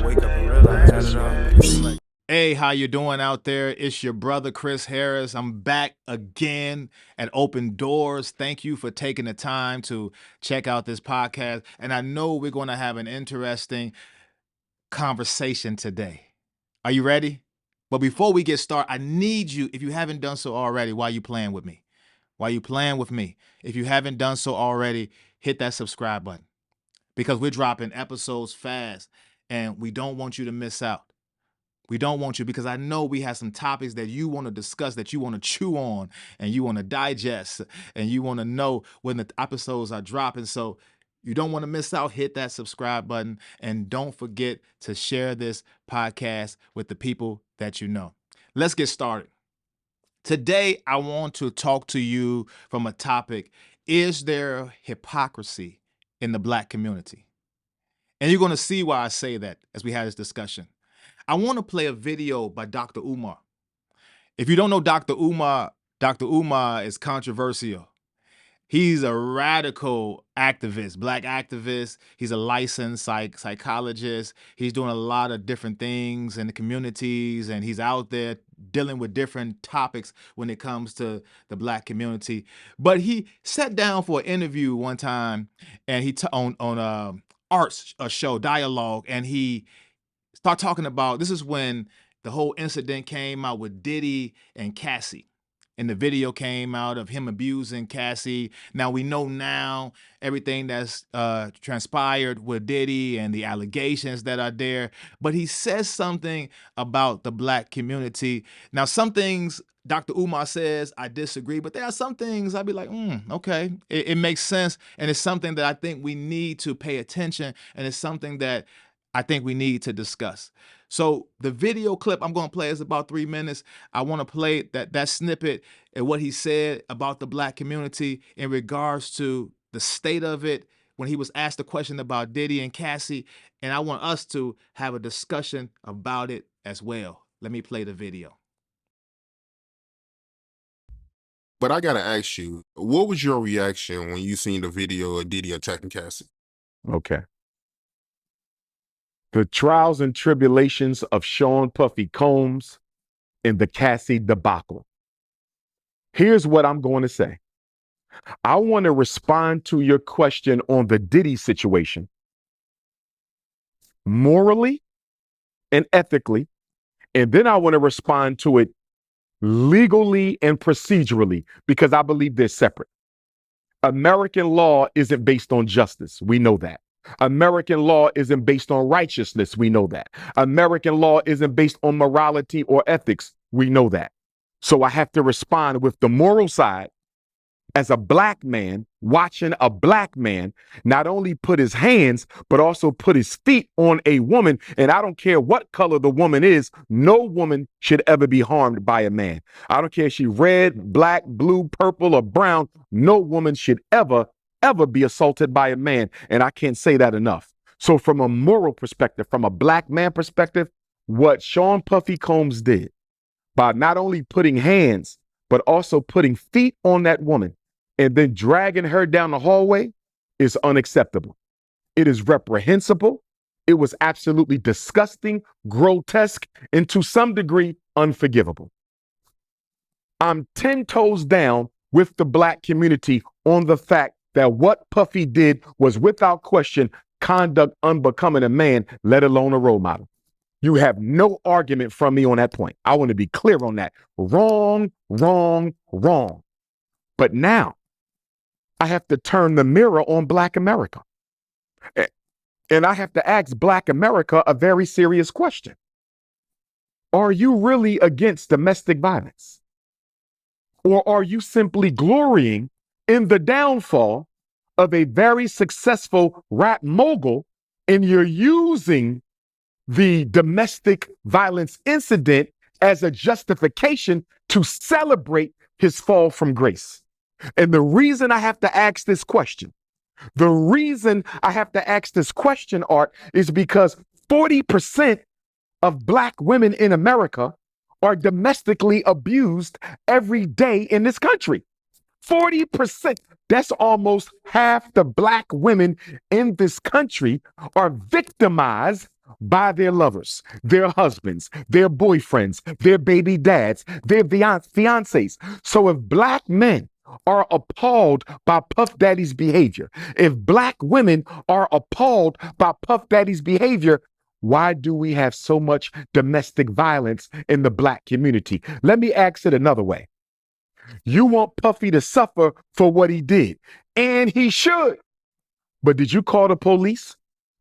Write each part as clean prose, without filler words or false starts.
wake up and realize it seemed like. Hey, how you doing out there? It's your brother Chris Harris. I'm back again at Open Doors. Thank you for taking the time to check out this podcast. And I know we're going to have an interesting conversation today. Are you ready? But before we get started, I need you, if you haven't done so already, why you playing with me? Why you playing with me? If you haven't done so already, hit that subscribe button because we're dropping episodes fast and we don't want you to miss out. We don't want you because I know we have some topics that you want to discuss, that you want to chew on and you want to digest and you want to know when the episodes are dropping. So you don't want to miss out. Hit that subscribe button and don't forget to share this podcast with the people that you know. Let's get started. Today, I want to talk to you from a topic: is there hypocrisy in the Black community? And you're going to see why I say that as we have this discussion. I want to play a video by Dr. Umar. If you don't know Dr. Umar is controversial. He's a radical activist, Black activist. He's a licensed psychologist. He's doing a lot of different things in the communities, and he's out there dealing with different topics when it comes to the Black community. But he sat down for an interview one time, and he on arts a show, Dialogue, and he start talking about, this is when the whole incident came out with Diddy and Cassie. And the video came out of him abusing Cassie. Now we know now everything that's transpired with Diddy and the allegations that are there. But he says something about the Black community. Now some things Dr. Umar says I disagree, but there are some things I'd be like, okay, it makes sense. And it's something that I think we need to pay attention. And it's something that I think we need to discuss. So the video clip I'm going to play is about 3 minutes. I want to play that snippet and what he said about the Black community in regards to the state of it when he was asked a question about Diddy and Cassie. And I want us to have a discussion about it as well. Let me play the video. But I gotta ask you, what was your reaction when you seen the video of Diddy attacking Cassie? Okay. The trials and tribulations of Sean Puffy Combs and the Cassie debacle. Here's what I'm going to say. I want to respond to your question on the Diddy situation morally and ethically, and then I want to respond to it legally and procedurally because I believe they're separate. American law isn't based on justice. We know that. American law isn't based on righteousness. We know that. American law isn't based on morality or ethics. We know that. So I have to respond with the moral side as a Black man watching a Black man not only put his hands, but also put his feet on a woman. And I don't care what color the woman is. No woman should ever be harmed by a man. I don't care if she's red, black, blue, purple, or brown. No woman should ever be assaulted by a man. And I can't say that enough. So from a moral perspective, from a Black man perspective, what Sean Puffy Combs did by not only putting hands, but also putting feet on that woman and then dragging her down the hallway is unacceptable. It is reprehensible. It was absolutely disgusting, grotesque, and to some degree, unforgivable. I'm 10 toes down with the Black community on the fact that what Puffy did was without question conduct unbecoming a man, let alone a role model. You have no argument from me on that point. I want to be clear on that. Wrong, wrong, wrong. But now I have to turn the mirror on Black America. And I have to ask Black America a very serious question. Are you really against domestic violence? Or are you simply glorying in the downfall of a very successful rap mogul and you're using the domestic violence incident as a justification to celebrate his fall from grace? And the reason I have to ask this question, Art, is because 40% of Black women in America are domestically abused every day in this country. 40%. That's almost half the Black women in this country are victimized by their lovers, their husbands, their boyfriends, their baby dads, their fiancés. So if black men are appalled by Puff Daddy's behavior, if black women are appalled by Puff Daddy's behavior, why do we have so much domestic violence in the black community? Let me ask it another way. You want Puffy to suffer for what he did, and he should. But did you call the police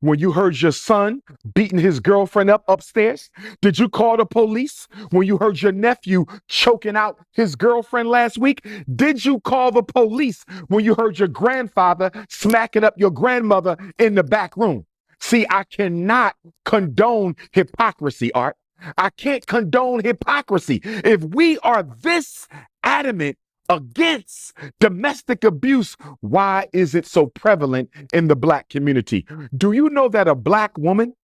when you heard your son beating his girlfriend up upstairs? Did you call the police when you heard your nephew choking out his girlfriend last week? Did you call the police when you heard your grandfather smacking up your grandmother in the back room? See, I cannot condone hypocrisy, Art. I can't condone hypocrisy. If we are this adamant against domestic abuse, why is it so prevalent in the black community? Do you know that a black woman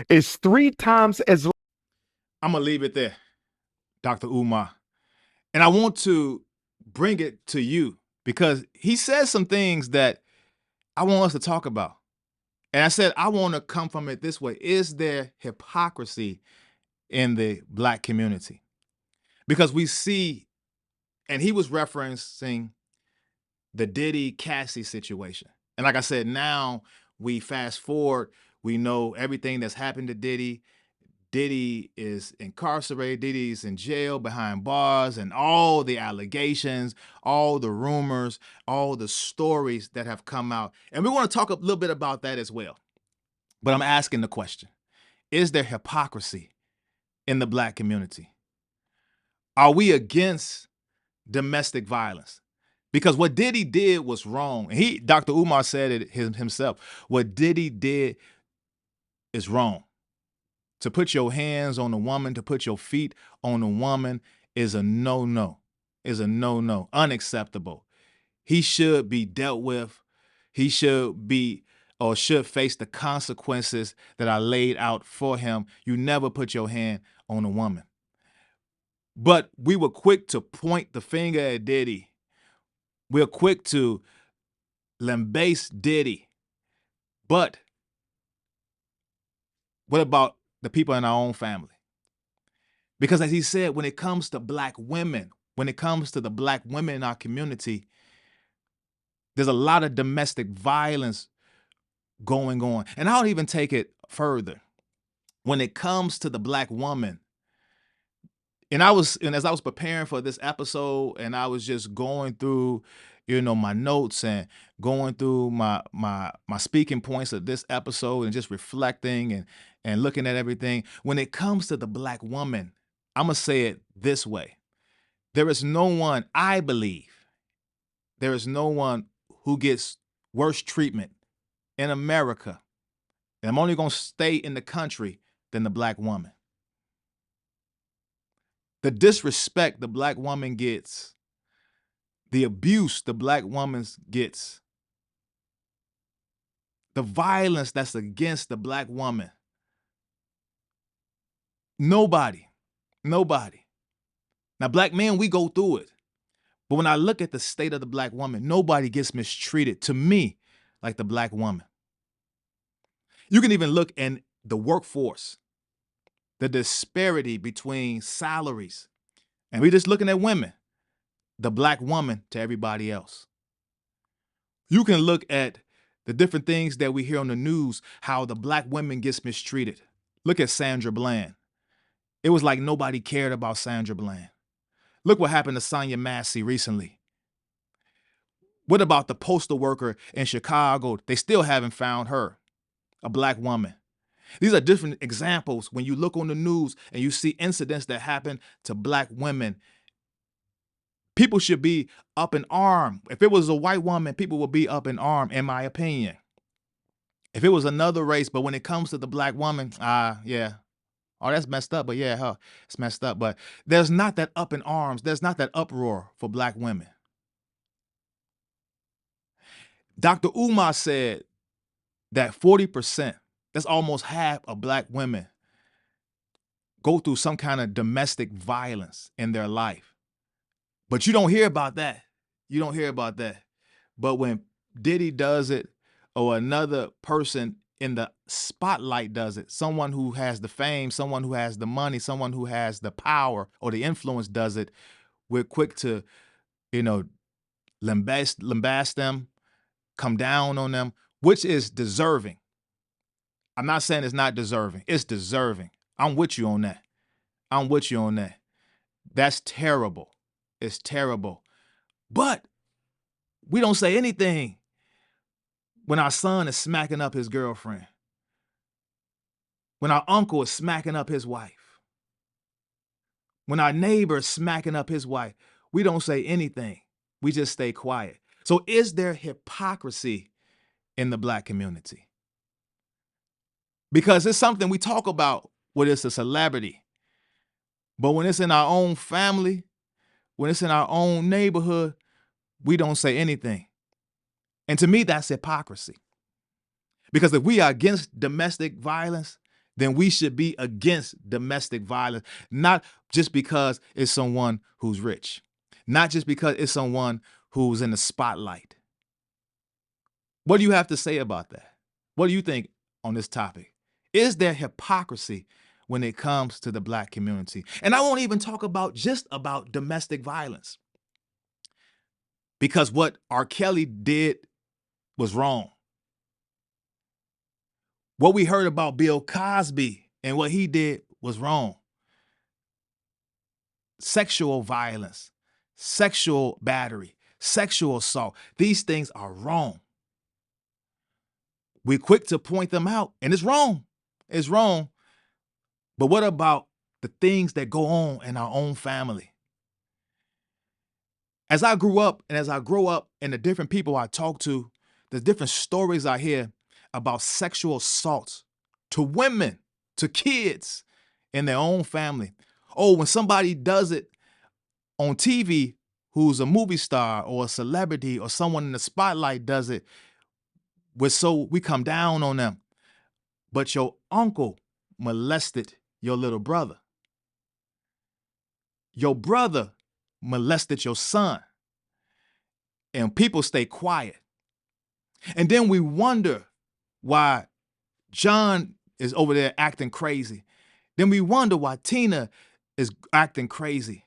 is 3 times as... I'm going to leave it there, Dr. Umar. And I want to bring it to you because he says some things that I want us to talk about. And I said, I want to come from it this way. Is there hypocrisy in the black community? Because we see, and he was referencing the Diddy Cassie situation. And like I said, now we fast forward, we know everything that's happened to Diddy. Diddy is incarcerated, Diddy's in jail behind bars, and all the allegations, all the rumors, all the stories that have come out. And we want to talk a little bit about that as well. But I'm asking the question, is there hypocrisy in the black community? Are we against domestic violence? Because what Diddy did was wrong. And Dr. Umar said it himself. What Diddy did is wrong. To put your hands on a woman, to put your feet on a woman is a no-no, is a no-no, unacceptable. He should be dealt with. He should be or should face the consequences that are laid out for him. You never put your hand on a woman. But we were quick to point the finger at Diddy. We're quick to lambaste Diddy. But what about the people in our own family? Because as he said, when it comes to black women, when it comes to the black women in our community, there's a lot of domestic violence going on. And I'll even take it further. When it comes to the black woman, and as I was preparing for this episode, and I was just going through, my notes and going through my speaking points of this episode and just reflecting and looking at everything. When it comes to the black woman, I'm gonna say it this way. There is no one, I believe, there is no one who gets worse treatment in America, and I'm only gonna stay in the country, than the black woman. The disrespect the black woman gets, the abuse the black woman gets, the violence that's against the black woman. Nobody. Now, black men, we go through it. But when I look at the state of the black woman, nobody gets mistreated, to me, like the black woman. You can even look in the workforce, the disparity between salaries. And we're just looking at women, the black woman to everybody else. You can look at the different things that we hear on the news, how the black women gets mistreated. Look at Sandra Bland. It was like nobody cared about Sandra Bland. Look what happened to Sonia Massey recently. What about the postal worker in Chicago? They still haven't found her, a black woman. These are different examples when you look on the news and you see incidents that happen to black women. People should be up in arms. If it was a white woman, people would be up in arms, in my opinion. If it was another race, but when it comes to the black woman, yeah. Oh, that's messed up, but yeah, it's messed up. But there's not that up in arms. There's not that uproar for black women. Dr. Umar said that 40%, that's almost half of black women, go through some kind of domestic violence in their life. But you don't hear about that. But when Diddy does it, or another person in the spotlight does it, someone who has the fame, someone who has the money, someone who has the power or the influence does it, we're quick to, lambast them, come down on them, which is deserving. I'm not saying it's not deserving. It's deserving. I'm with you on that. I'm with you on that. That's terrible. It's terrible. But we don't say anything when our son is smacking up his girlfriend, when our uncle is smacking up his wife, when our neighbor is smacking up his wife. We don't say anything. We just stay quiet. So is there hypocrisy in the Black community? Because it's something we talk about when it's a celebrity. But when it's in our own family, when it's in our own neighborhood, we don't say anything. And to me, that's hypocrisy. Because if we are against domestic violence, then we should be against domestic violence, not just because it's someone who's rich, not just because it's someone who's in the spotlight. What do you have to say about that? What do you think on this topic? Is there hypocrisy when it comes to the Black community? And I won't even talk about just about domestic violence, because what R. Kelly did was wrong. What we heard about Bill Cosby and what he did was wrong. Sexual violence, sexual battery, sexual assault, these things are wrong. We're quick to point them out, and it's wrong. It's wrong. But what about the things that go on in our own family? As I grew up and as I grow up and the different people I talk to, the different stories I hear about sexual assaults to women, to kids in their own family. Oh, when somebody does it on TV, who's a movie star or a celebrity or someone in the spotlight does it, we come down on them. But your uncle molested your little brother. Your brother molested your son. And people stay quiet. And then we wonder why John is over there acting crazy. Then we wonder why Tina is acting crazy.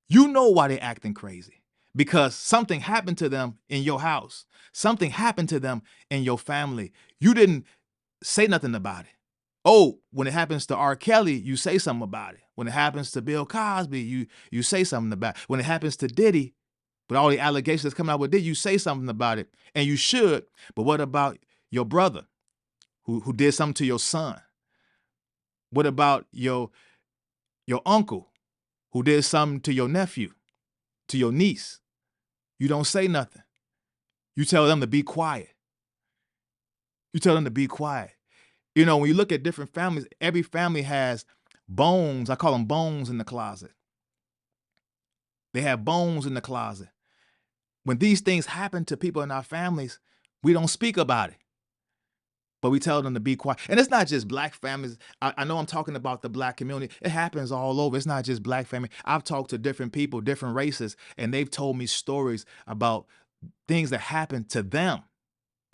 You know why they're acting crazy. Because something happened to them in your house. Something happened to them in your family. You didn't say nothing about it. Oh, when it happens to R. Kelly, you say something about it. When it happens to Bill Cosby, you say something about it. When it happens to Diddy, but all the allegations that's coming out with Diddy, you say something about it. And you should. But what about your brother who did something to your son? What about your uncle who did something to your nephew, to your niece? You don't say nothing. You tell them to be quiet. You tell them to be quiet. You know, when you look at different families, every family has bones. I call them bones in the closet. They have bones in the closet. When these things happen to people in our families, we don't speak about it, but we tell them to be quiet. And it's not just Black families. I know I'm talking about the Black community. It happens all over. It's not just Black family. I've talked to different people, different races, and they've told me stories about things that happened to them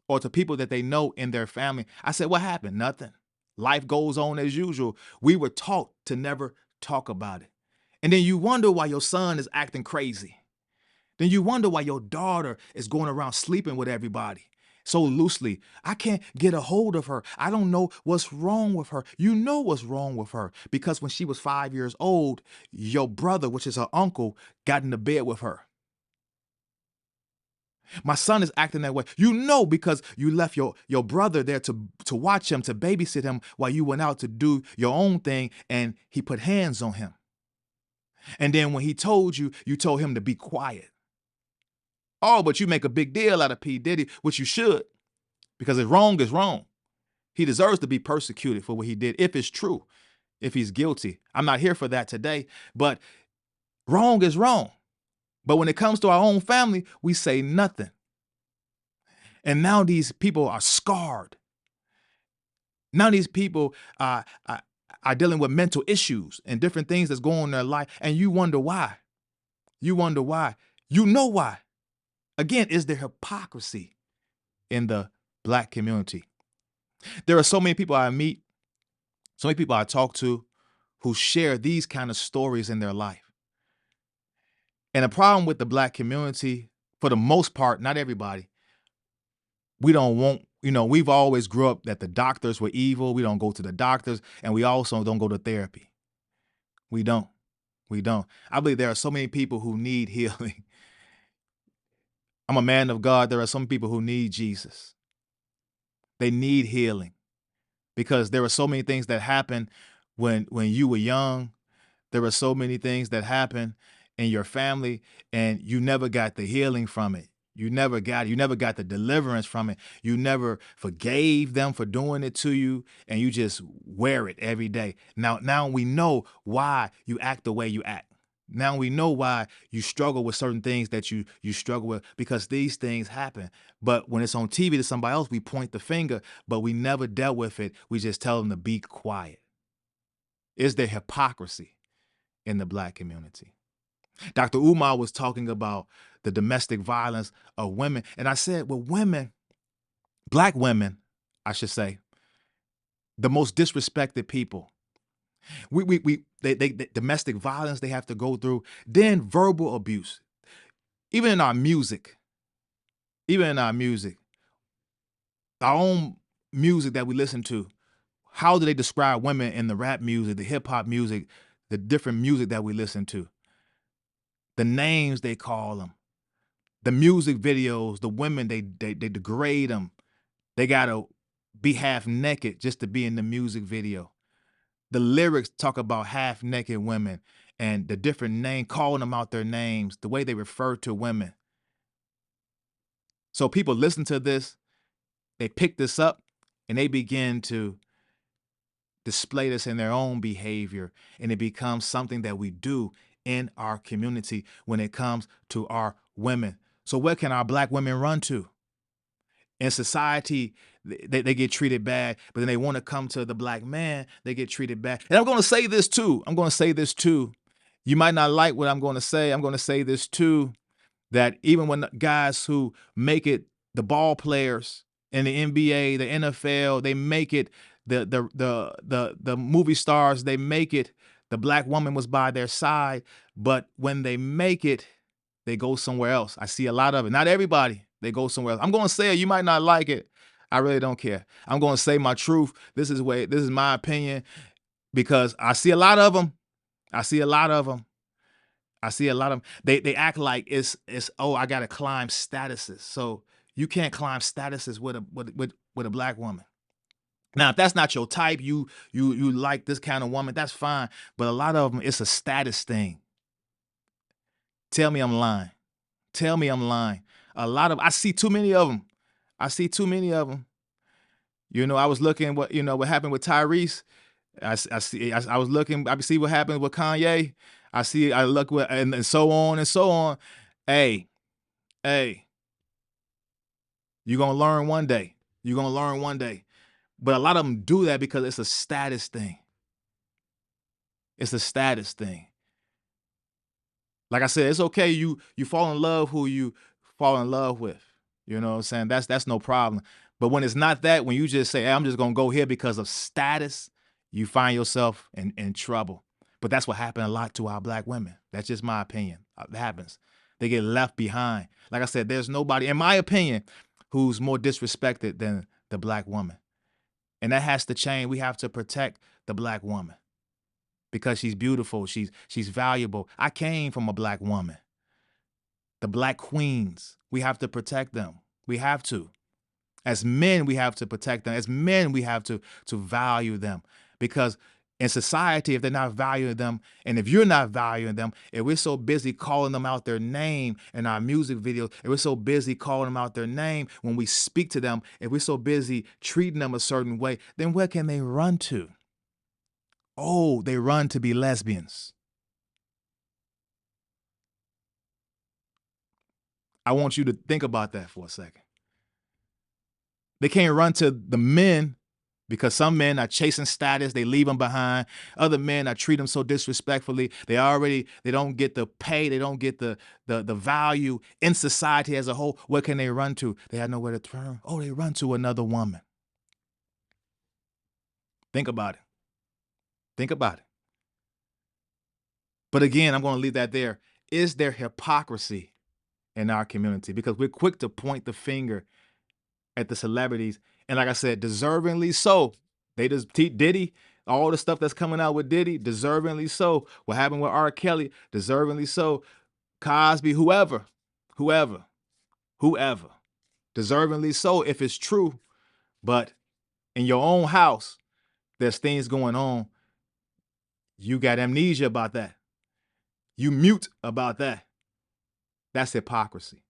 or to people that they know in their family. I said, what happened? Nothing. Life goes on as usual. We were taught to never talk about it. And then you wonder why your son is acting crazy. Then you wonder why your daughter is going around sleeping with everybody so loosely. I can't get a hold of her. I don't know what's wrong with her. You know what's wrong with her because when she was 5 years old, your brother, which is her uncle, got into bed with her. My son is acting that way. You know because you left your brother there to watch him, to babysit him while you went out to do your own thing, and he put hands on him. And then when he told you, you told him to be quiet. Oh, but you make a big deal out of P. Diddy, which you should, because if wrong is wrong. He deserves to be persecuted for what he did, if it's true, if he's guilty. I'm not here for that today, but wrong is wrong. But when it comes to our own family, we say nothing. And now these people are scarred. Now these people are dealing with mental issues and different things that's going on in their life, and you wonder why. You wonder why. You know why. Again, is there hypocrisy in the Black community? There are so many people I meet, so many people I talk to who share these kind of stories in their life. And the problem with the Black community, for the most part, not everybody, we don't want, we've always grew up that the doctors were evil. We don't go to the doctors, and we also don't go to therapy. We don't. We don't. I believe there are so many people who need healing. I'm a man of God. There are some people who need Jesus. They need healing because there are so many things that happen when you were young. There were so many things that happened in your family, and you never got the healing from it. You never got the deliverance from it. You never forgave them for doing it to you, and you just wear it every day. Now we know why you act the way you act. Now we know why you struggle with certain things that you struggle with, because these things happen. But when it's on TV to somebody else, we point the finger, but we never dealt with it. We just tell them to be quiet. Is there hypocrisy in the Black community? Dr. Umar was talking about the domestic violence of women. And I said, well, women, Black women, I should say, the most disrespected people. They domestic violence they have to go through, then verbal abuse. Even in our music, our own music that we listen to, how do they describe women in the rap music, the hip hop music, the different music that we listen to? The names they call them, the music videos, the women, they degrade them. They gotta be half naked just to be in the music video. The lyrics talk about half naked women and the different name, calling them out their names, the way they refer to women. So people listen to this, they pick this up, and they begin to display this in their own behavior, and it becomes something that we do in our community when it comes to our women. So where can our Black women run to? In society, they get treated bad, but then they want to come to the Black man, they get treated bad. And I'm going to say this too. You might not like what I'm going to say. I'm going to say this too, that even when guys who make it, the ball players in the NBA, the NFL, they make it, the movie stars, they make it, the Black woman was by their side, but when they make it, they go somewhere else. I see a lot of it. Not everybody. They go somewhere else. I'm going to say it. You might not like it. I really don't care. I'm going to say my truth. This is my opinion, because I see a lot of them. They act like it's I got to climb statuses. So you can't climb statuses with a Black woman. Now, if that's not your type, you like this kind of woman, that's fine. But a lot of them, it's a status thing. Tell me I'm lying. I see too many of them. I was looking what happened with Tyrese. I see what happened with Kanye. I look with, and so on and so on. Hey, you're going to learn one day. But a lot of them do that because it's a status thing. Like I said, it's okay. You fall in love who you fall in love with. You know what I'm saying? That's no problem. But when it's not that, when you just say, hey, I'm just gonna go here because of status, you find yourself in trouble. But that's what happened a lot to our Black women. That's just my opinion. It happens. They get left behind. Like I said, there's nobody, in my opinion, who's more disrespected than the Black woman. And that has to change. We have to protect the Black woman, because she's beautiful, she's valuable. I came from a Black woman. The Black queens, we have to protect them. We have to. As men, we have to protect them. As men, we have to value them, because in society, if they're not valuing them, and if you're not valuing them, if we're so busy calling them out their name in our music videos, if we're so busy calling them out their name when we speak to them, if we're so busy treating them a certain way, then where can they run to? Oh, they run to be lesbians. I want you to think about that for a second. They can't run to the men because some men are chasing status. They leave them behind. Other men are treat them so disrespectfully. They don't get the pay. They don't get the value in society as a whole. Where can they run to? They have nowhere to turn. Oh, they run to another woman. Think about it. Think about it. But again, I'm going to leave that there. Is there hypocrisy in our community? Because we're quick to point the finger at the celebrities. And like I said, deservingly so. They just Diddy, all the stuff that's coming out with Diddy, deservingly so. What happened with R. Kelly, deservingly so. Cosby, whoever, deservingly so if it's true. But in your own house, there's things going on. You got amnesia about that. You mute about that. That's hypocrisy.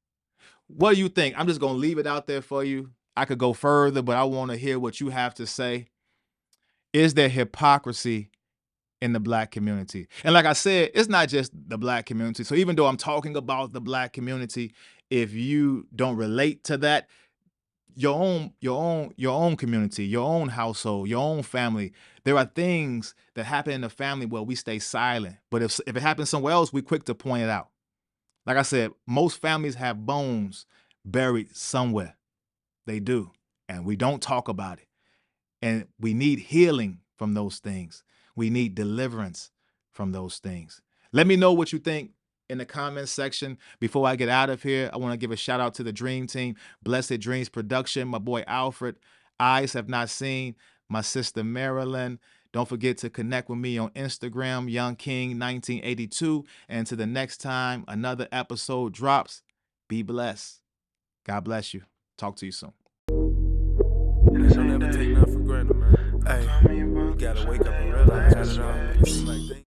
What do you think? I'm just going to leave it out there for you. I could go further, but I want to hear what you have to say. Is there hypocrisy in the Black community? And like I said, it's not just the Black community. So even though I'm talking about the Black community, if you don't relate to that, your own community, your own household, your own family, there are things that happen in the family where we stay silent. But if it happens somewhere else, we're quick to point it out. Like I said, most families have bones buried somewhere. They do. And we don't talk about it. And we need healing from those things. We need deliverance from those things. Let me know what you think in the comments section. Before I get out of here, I want to give a shout out to the Dream Team, Blessed Dreams Production, my boy Alfred, Eyes Have Not Seen, my sister Marilyn. Don't forget to connect with me on Instagram, Young King 1982. And until the next time another episode drops, be blessed. God bless you. Talk to you soon. Don't ever take nothing for granted, man. Hey, you gotta wake up and realize that it all seem like things.